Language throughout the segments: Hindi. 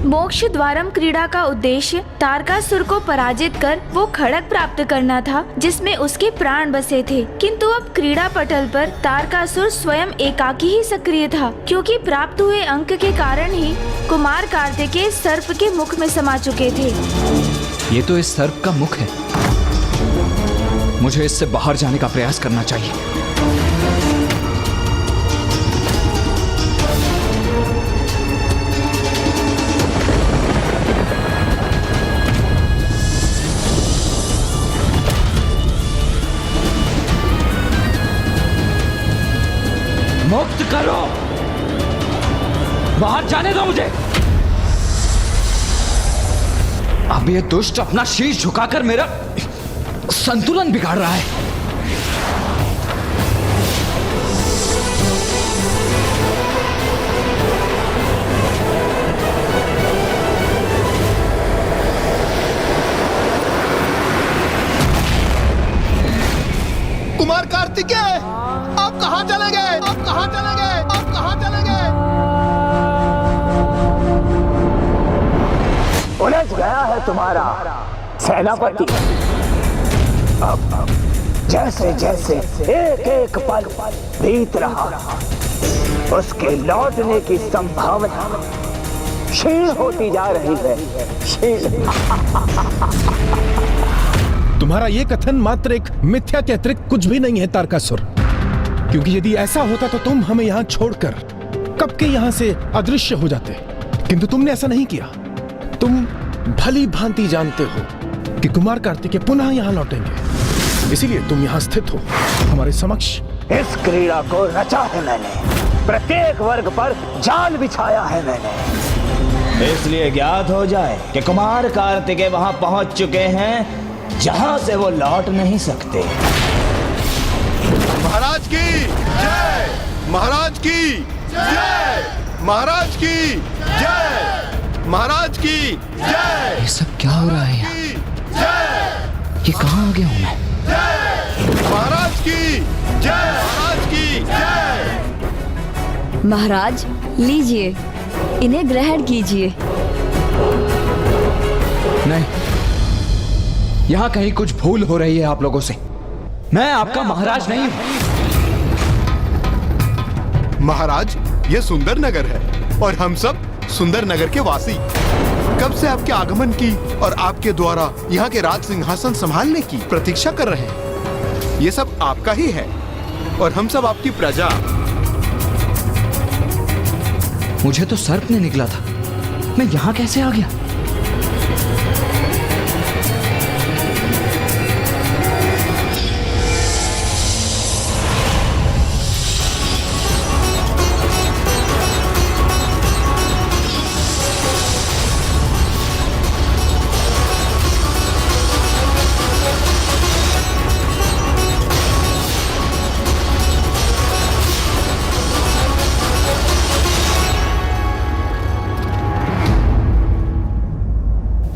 मोक्ष द्वारम क्रीड़ा का उद्देश्य तारकासुर को पराजित कर वो खड़ग प्राप्त करना था जिसमें उसके प्राण बसे थे, किंतु अब क्रीड़ा पटल पर तारकासुर स्वयं एकाकी ही सक्रिय था, क्योंकि प्राप्त हुए अंक के कारण ही कुमार कार्तिकेय सर्प के मुख में समा चुके थे। ये तो इस सर्प का मुख है। मुझे इससे बाहर जाने का प्रयास करना चाहिए। मुक्त करो, बाहर जाने दो मुझे। अब ये दुष्ट अपना शीश झुकाकर मेरा संतुलन बिगाड़ रहा है। कुमार कार्तिकेय, आप कहां चले गए? आप कहां चले गए? आप कहां चले गए? उलझ गया है तुम्हारा सेनापति। अब जैसे जैसे एक एक पल बीत रहा, उसके लौटने की संभावना क्षीण होती जा रही है। तुम्हारा ये कथन मात्र एक मिथ्या के अतिरिक्त कुछ भी नहीं है तारकासुर, क्योंकि यदि ऐसा होता तो तुम हमें यहाँ छोड़कर कब के यहाँ से अदृश्य हो जाते, किंतु तुमने ऐसा नहीं किया। तुम भली भांति जानते हो कि कुमार कार्तिकेय पुनः यहाँ लौटेंगे, इसीलिए तुम यहाँ स्थित हो हमारे समक्ष। इस क्रीड़ा को रचा है मैंने, प्रत्येक वर्ग पर जाल बिछाया है मैंने, इसलिए ज्ञात हो जाए कि कुमार कार्तिकेय वहां पहुंच चुके हैं जहां से वो लौट नहीं सकते। महाराज की जय! महाराज की जय! महाराज की जय! महाराज की जय! ये सब क्या हो रहा है? ये कहाँ आ गया हूँ मैं? महाराज की जय! महाराज की जय! महाराज लीजिए, इन्हें ग्रहण कीजिए। नहीं, यहाँ कहीं कुछ भूल हो रही है आप लोगों से। मैं आपका महाराज नहीं हूँ। महाराज, ये सुंदर नगर है और हम सब सुंदर नगर के वासी। कब से आपके आगमन की और आपके द्वारा यहाँ के राज सिंहासन संभालने की प्रतीक्षा कर रहे हैं। ये सब आपका ही है और हम सब आपकी प्रजा। मुझे तो सर्प ने निकला था, मैं यहाँ कैसे आ गया?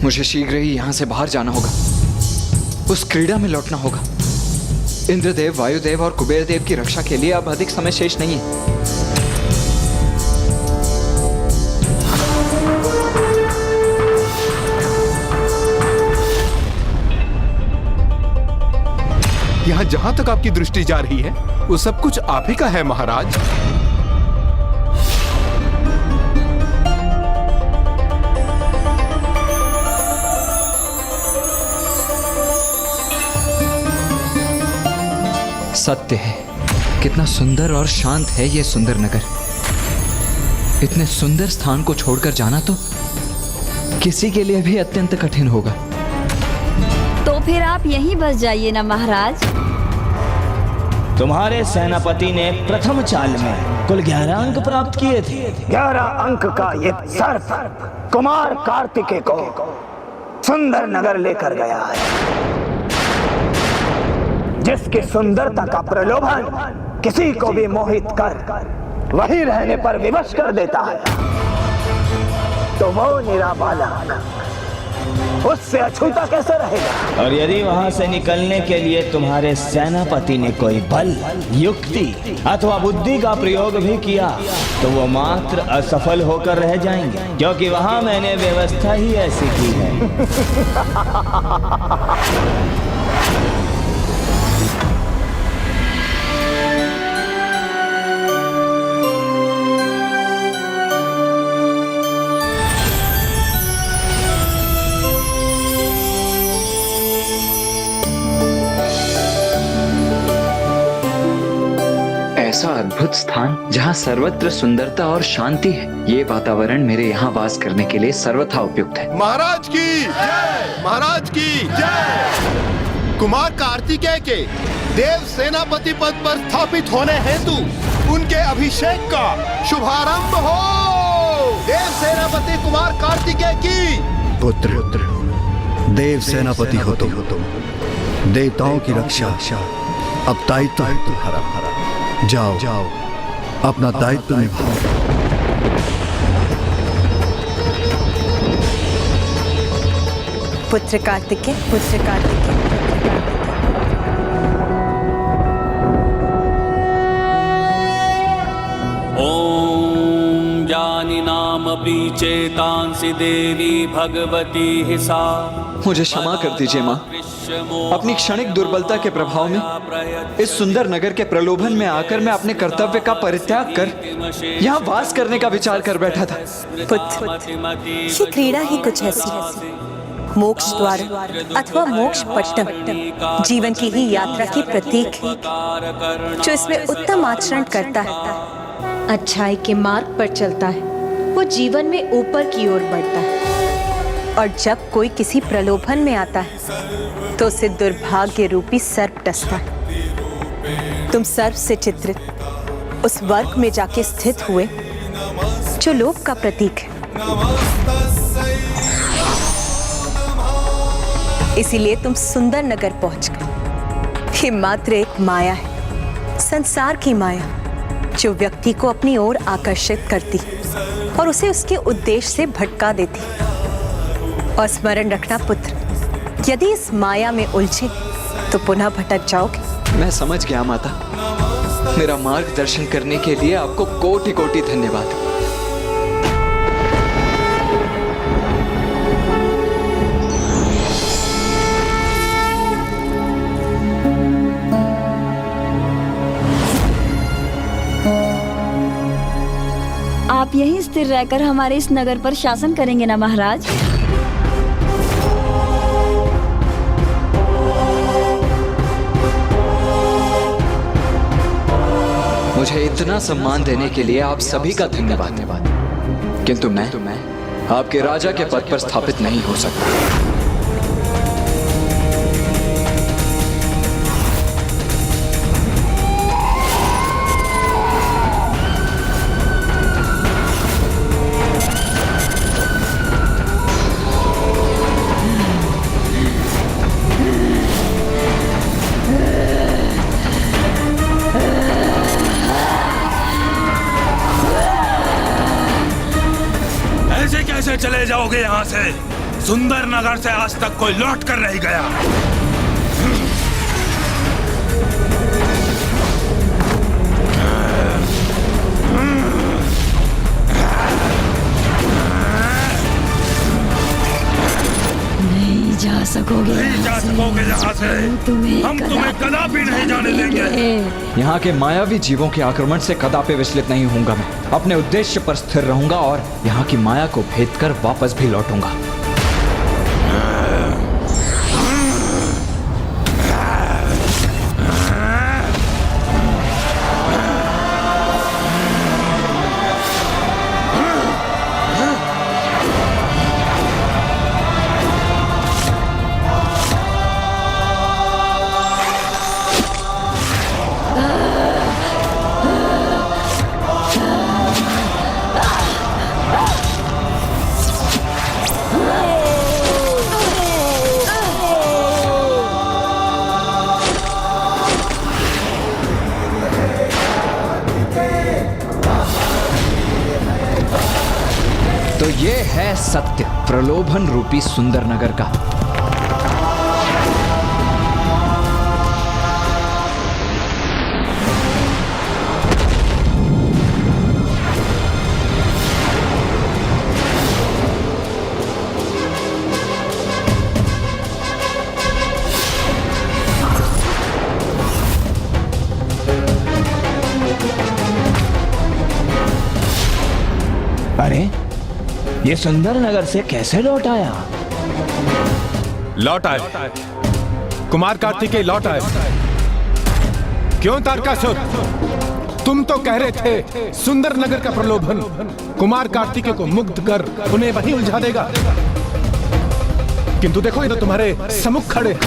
मुझे शीघ्र ही यहां से बाहर जाना होगा, उस क्रीड़ा में लौटना होगा। इंद्रदेव, वायुदेव और कुबेर देव की रक्षा के लिए अब अधिक समय शेष नहीं है। यहाँ जहाँ तक आपकी दृष्टि जा रही है वो सब कुछ आप ही का है महाराज। सत्य है, कितना सुंदर और शांत है ये सुंदर नगर। इतने सुंदर स्थान को छोड़कर जाना तो किसी के लिए भी अत्यंत कठिन होगा। तो फिर आप यहीं बस जाइए ना महाराज। तुम्हारे सेनापति ने प्रथम चाल में कुल 11 अंक प्राप्त किए थे। 11 अंक का ये सर्प कुमार कार्तिकेय को सुंदर नगर लेकर गया है, जिसकी सुंदरता का प्रलोभन किसी को भी मोहित कर वहीं रहने पर विवश कर देता है। तो वो निरा बालक उससे अछूता कैसे रहेगा? और यदि वहां से निकलने के लिए तुम्हारे सेनापति ने कोई बल, युक्ति अथवा बुद्धि का प्रयोग भी किया तो वो मात्र असफल होकर रह जाएंगे, क्योंकि वहां मैंने व्यवस्था ही ऐसी की है। ऐसा अद्भुत स्थान जहाँ सर्वत्र सुंदरता और शांति है, ये वातावरण मेरे यहाँ वास करने के लिए सर्वथा उपयुक्त है। महाराज की जय, महाराज की जय। कुमार कार्तिकेय के देव सेनापति पद पर स्थापित होने हेतु उनके अभिषेक का शुभारंभ हो। देव सेनापति कुमार कार्तिकेय की। पुत्र देव सेनापति हो तुम, देवताओं की रक्षा अब दायित्व है तुम्हारा। जाओ जाओ, अपना दायित्व निभाओ। पुत्र कार्तिकेय, पुत्र कार्तिकेय। ओम जानी नाम चेतांसि देवी भगवती ही सा। मुझे क्षमा कर दीजिए माँ, अपनी क्षणिक दुर्बलता के प्रभाव में इस सुंदर नगर के प्रलोभन में आकर मैं अपने कर्तव्य का परित्याग कर यहाँ वास करने का विचार कर बैठा था। पुत्र, ये क्रीड़ा ही कुछ ऐसी है, मोक्ष द्वार अथवा मोक्ष पट्टम जीवन की ही यात्रा की प्रतीक है। जो इसमें उत्तम आचरण करता है, अच्छाई के मार्ग पर चलता है, वो जीवन में ऊपर की ओर बढ़ता है। और जब कोई किसी प्रलोभन में आता है तो उसे दुर्भाग्य रूपी सर्प डसता है। तुम सर्प से चित्रित उस वर्ग में जाके स्थित हुए जो लोभ का प्रतीक है। इसीलिए तुम सुंदर नगर पहुंच गए। ये मात्र एक माया है, संसार की माया, जो व्यक्ति को अपनी ओर आकर्षित करती और उसे उसके उद्देश्य से भटका देती। और स्मरण रखना पुत्र, यदि इस माया में उलझे तो पुनः भटक जाओगे। मैं समझ गया माता। मेरा मार्गदर्शन करने के लिए आपको कोटि कोटि धन्यवाद। आप यहीं स्थिर रहकर हमारे इस नगर पर शासन करेंगे ना महाराज? मुझे इतना सम्मान देने के लिए आप सभी का धन्यवाद। किंतु मैं आपके राजा के पद पर स्थापित नहीं हो सकता। कैसे चले जाओगे यहाँ से? सुंदर नगर से आज तक कोई लौट कर नहीं गया। नहीं जा सकोगे, नहीं जा सकोगे यहाँ से। हम तुम्हें कदापि नहीं जाने देंगे। यहाँ के मायावी जीवों के आक्रमण से कदापि विचलित नहीं होऊंगा। मैं अपने उद्देश्य पर स्थिर रहूंगा और यहाँ की माया को भेद कर वापस भी लौटूंगा। है सत्य प्रलोभन रूपी सुंदर नगर का। अरे ये सुंदर नगर से कैसे लौट आया? लौट आए, कुमार कार्तिकेय लौट आए। क्यों तारकासुर, तुम तो कह रहे थे सुंदर नगर का प्रलोभन कुमार कार्तिकेय को मुक्त कर उन्हें वहीं उलझा देगा, किंतु देखो ये तो तुम्हारे सम्मुख खड़े।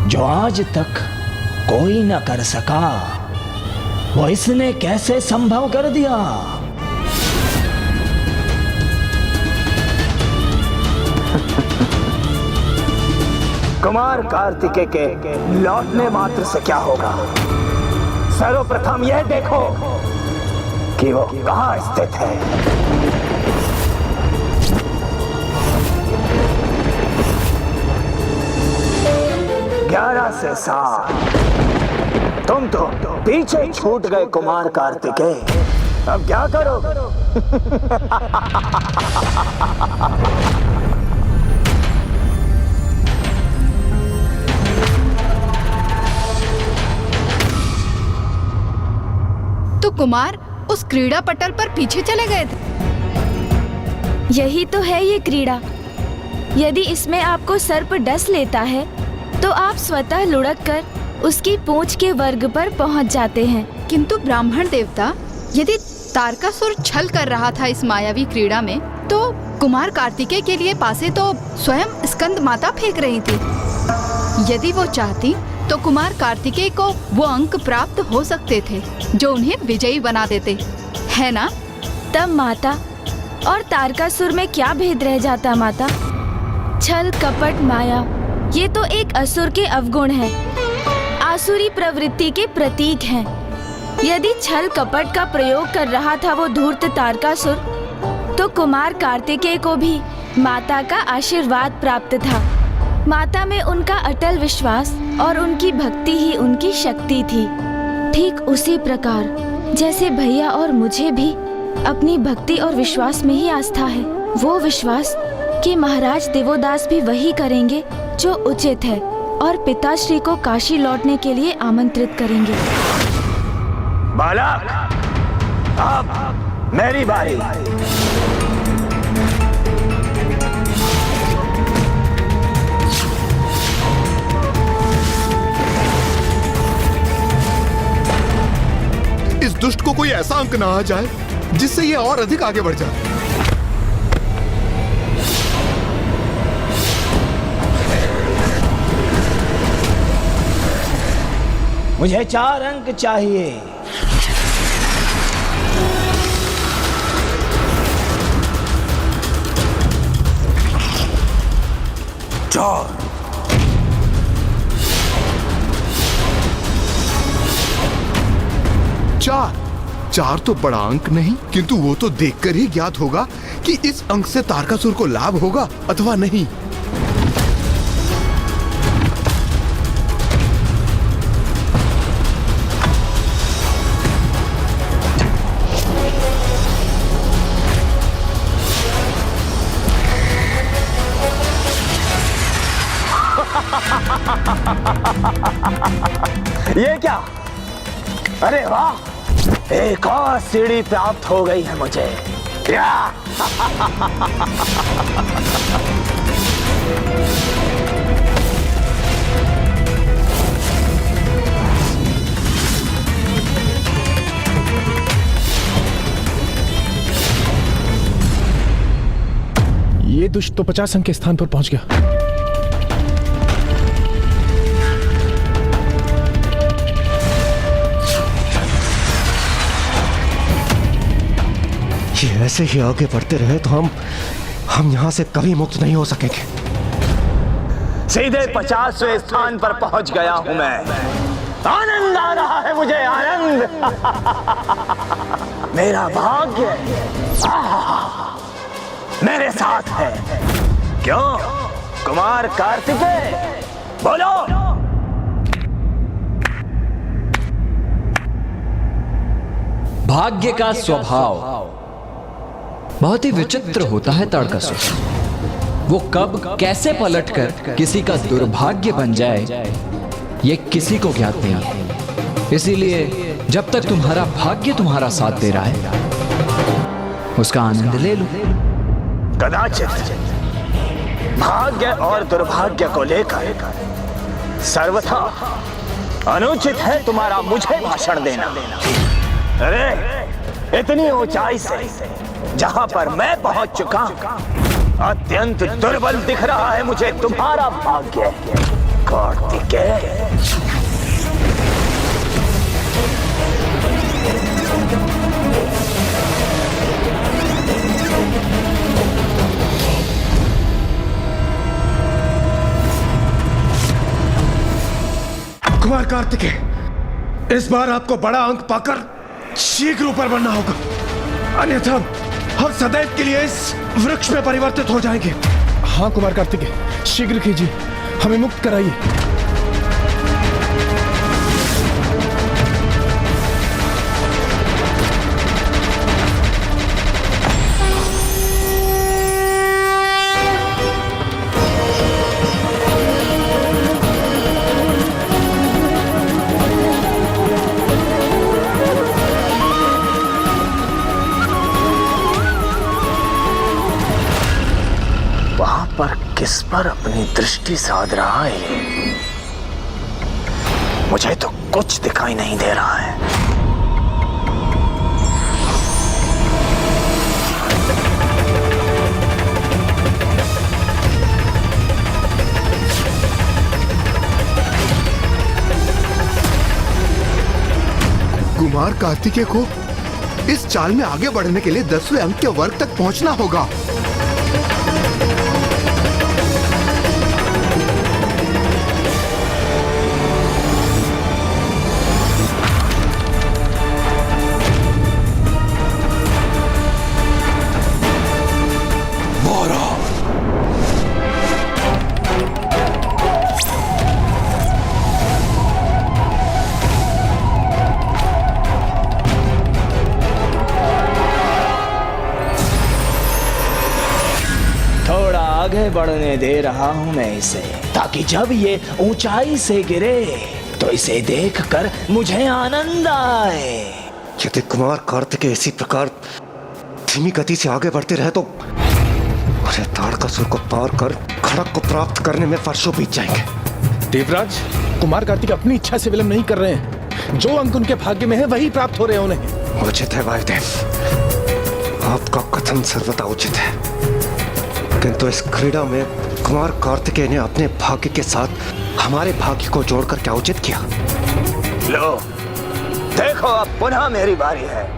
जो आज तक कोई न कर सका वो इसने कैसे संभव कर दिया? कुमार कार्तिकेय के लौटने मात्र से क्या होगा? सर्वप्रथम यह देखो कि वो कहां स्थित है। 11 से 7 तुम तो पीछे छूट गए कुमार कार्तिकेय, अब क्या करो? तो कुमार उस क्रीड़ा पटल पर पीछे चले गए थे। यही तो है ये क्रीड़ा। यदि इसमें आपको सर्प डस लेता है तो आप स्वतः लुढ़क कर उसकी पूंछ के वर्ग पर पहुंच जाते हैं। किंतु ब्राह्मण देवता, यदि तारकासुर छल कर रहा था इस मायावी क्रीड़ा में, तो कुमार कार्तिकेय के लिए पासे तो स्वयं स्कंद माता फेंक रही थी। यदि वो चाहती तो कुमार कार्तिकेय को वो अंक प्राप्त हो सकते थे जो उन्हें विजयी बना देते, है ना? तब माता और तारकासुर में क्या भेद रह जाता माता? छल कपट माया ये तो एक असुर के अवगुण है, आसुरी प्रवृत्ति के प्रतीक हैं। यदि छल कपट का प्रयोग कर रहा था वो धूर्त तारकासुर, तो कुमार कार्तिकेय को भी माता का आशीर्वाद प्राप्त था। माता में उनका अटल विश्वास और उनकी भक्ति ही उनकी शक्ति थी। ठीक उसी प्रकार जैसे भैया और मुझे भी अपनी भक्ति और विश्वास में ही आस्था है, वो विश्वास कि महाराज देवोदास भी वही करेंगे जो उचित है और पिताश्री को काशी लौटने के लिए आमंत्रित करेंगे। बालक, अब मेरी बारी। इस दुष्ट को कोई ऐसा अंक ना आ जाए जिससे ये और अधिक आगे बढ़ जाए। मुझे 4 अंक चाहिए। चार तो बड़ा अंक नहीं, किंतु वो तो देखकर ही ज्ञात होगा कि इस अंक से तारकासुर को लाभ होगा अथवा नहीं। ये क्या? अरे वाह, एक और सीढ़ी प्राप्त हो गई है मुझे। ये दुष्ट तो 50 अंक के स्थान पर पहुंच गया। ऐसे ही आगे बढ़ते रहे तो हम यहाँ से कभी मुक्त नहीं हो सकेंगे। सीधे 50वें स्थान पर पहुंच गया हूं मैं। आनंद आ रहा है मुझे, आनंद। मेरा भाग्य मेरे साथ है। क्यों कुमार कार्तिकेय, बोलो। भाग्य का स्वभाव बहुत ही विचित्र होता है तारकासुर। वो कब कैसे पलटकर किसी का दुर्भाग्य बन जाए ये किसी को ज्ञात नहीं। इसीलिए जब तक तुम्हारा भाग्य तुम्हारा साथ दे रहा है उसका आनंद ले लो। कदाचित भाग्य और दुर्भाग्य को लेकर सर्वथा अनुचित है तुम्हारा मुझे भाषण देना। अरे इतनी ऊंचाई से जहां पर मैं पहुंच चुका अत्यंत दुर्बल दिख रहा है मुझे तुम्हारा भाग्य कार्तिकेय। कुमार कार्तिकेय, इस बार आपको बड़ा अंक पाकर शीघ्र ऊपर बढ़ना होगा, अन्यथा हम सदैव के लिए इस वृक्ष में परिवर्तित हो जाएंगे। हाँ कुमार कार्तिकेय, शीघ्र कीजिए, हमें मुक्त कराइए। पर किस पर अपनी दृष्टि साध रहा है? मुझे तो कुछ दिखाई नहीं दे रहा है। कुमार कार्तिकेय को इस चाल में आगे बढ़ने के लिए 10वें अंक के वर्ग तक पहुंचना होगा। आगे बढ़ने दे रहा हूं मैं इसे, ताकि जब ये ऊंचाई से गिरे तो इसे देखकर मुझे आनंद आए। यदि कुमार कार्तिकेय इसी प्रकार धीमी गति से आगे बढ़ते रहे तो अरे तारकासुर को पार कर खड़क को प्राप्त करने में वर्षों बीत जाएंगे। देवराज, कुमार कार्तिकेय अपनी इच्छा से विलंब नहीं कर रहे हैं। जो अंक उनके भाग्य में है वही प्राप्त हो रहे हैं उन्हें। उचित है वायुदेव, आपका कथन सर्वथा उचित है, किंतु इस क्रीड़ा में कुमार कार्तिकेय ने अपने भाग्य के साथ हमारे भाग्य को जोड़कर क्या उचित किया? लो देखो, अब पुनः मेरी बारी है।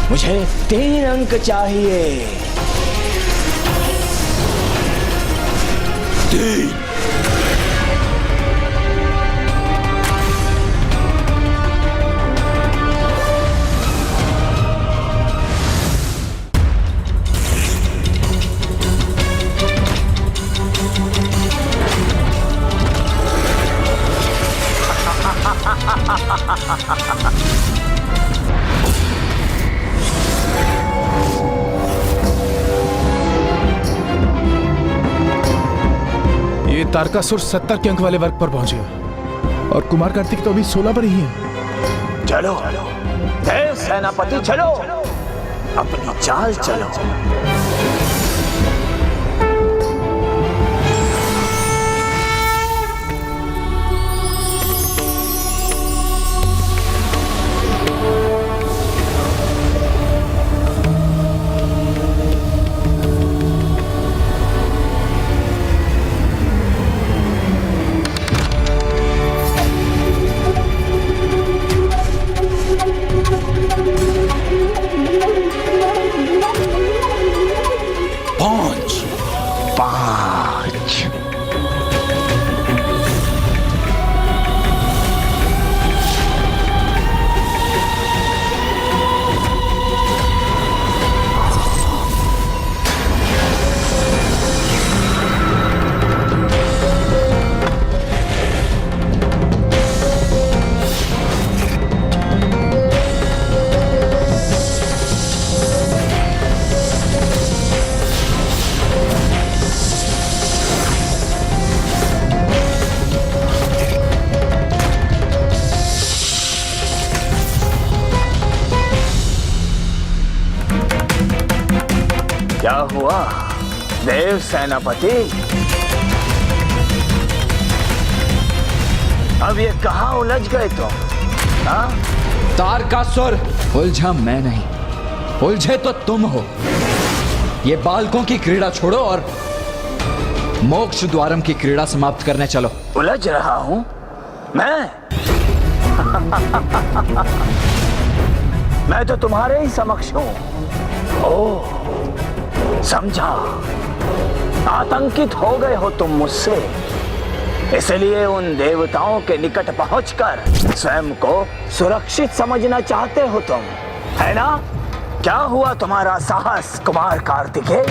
मुझे 3 अंक चाहिए। 3। ये तारकासुर 70 के अंक वाले वर्ग पर पहुंचे और कुमार कार्तिकेय तो अभी 16 पर ही है। चलो देव सेनापति, चलो अपनी चाल चलो। पांच। क्या हुआ देव सेनापति? अब ये कहाँ उलझ गए तुम? हाँ? तारकासुर, उलझा मैं नहीं, उलझे तो तुम हो। ये बालकों की क्रीड़ा छोड़ो और मोक्ष द्वारम की क्रीड़ा समाप्त करने चलो। उलझ रहा हूं मैं? मैं तो तुम्हारे ही समक्ष हूं। ओह, समझा। आतंकित हो गए हो तुम मुझसे, इसलिए उन देवताओं के निकट पहुंचकर स्वयं को सुरक्षित समझना चाहते हो तुम, है ना? क्या हुआ तुम्हारा साहस कुमार कार्तिकेय?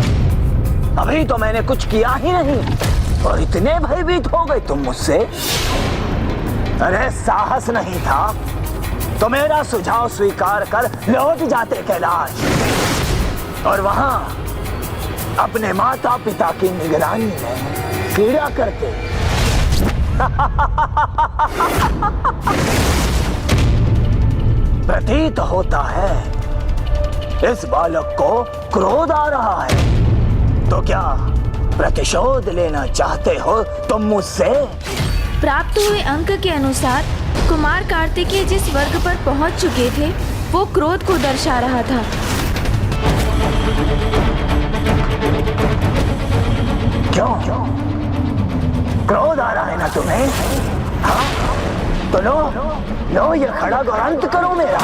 अभी तो मैंने कुछ किया ही नहीं और इतने भयभीत हो गए तुम मुझसे। अरे साहस नहीं था तो मेरा सुझाव स्वीकार कर लौट जाते कैलाश और वहां अपने माता पिता की निगरानी में क्रीड़ा करते। प्रतीत होता है इस बालक को क्रोध आ रहा है, तो क्या प्रतिशोध लेना चाहते हो तुम मुझसे? प्राप्त हुए अंक के अनुसार कुमार कार्तिकेय जिस वर्ग पर पहुंच चुके थे वो क्रोध को दर्शा रहा था। क्यों? क्रोध आ रहा है ना तुम्हें? हाँ? तो लो ये खड़ग और अंत करो मेरा।